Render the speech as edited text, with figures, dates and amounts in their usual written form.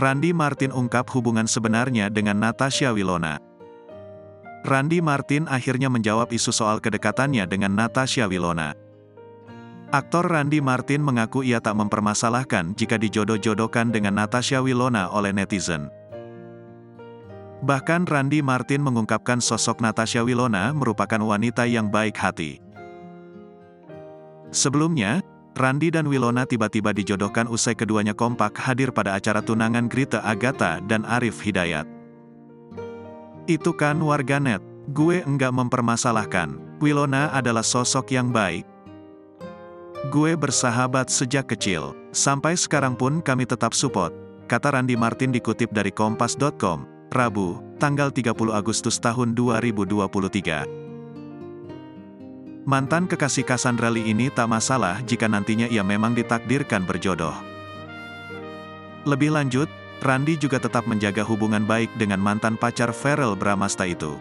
Randy Martin ungkap hubungan sebenarnya dengan Natasha Wilona. Randy Martin akhirnya menjawab isu soal kedekatannya dengan Natasha Wilona. Aktor Randy Martin mengaku ia tak mempermasalahkan jika dijodoh-jodohkan dengan Natasha Wilona oleh netizen. Bahkan Randy Martin mengungkapkan sosok Natasha Wilona merupakan wanita yang baik hati. Sebelumnya, Randy dan Wilona tiba-tiba dijodohkan usai keduanya kompak hadir pada acara tunangan Grita Agatha dan Arif Hidayat. Itu kan warganet, gue enggak mempermasalahkan, Wilona adalah sosok yang baik. Gue bersahabat sejak kecil, sampai sekarang pun kami tetap support, kata Randy Martin dikutip dari Kompas.com, Rabu, tanggal 30 Agustus tahun 2023. Mantan kekasih Cassandra Lee ini tak masalah jika nantinya ia memang ditakdirkan berjodoh. Lebih lanjut, Randy juga tetap menjaga hubungan baik dengan mantan pacar Verrell Bramasta itu.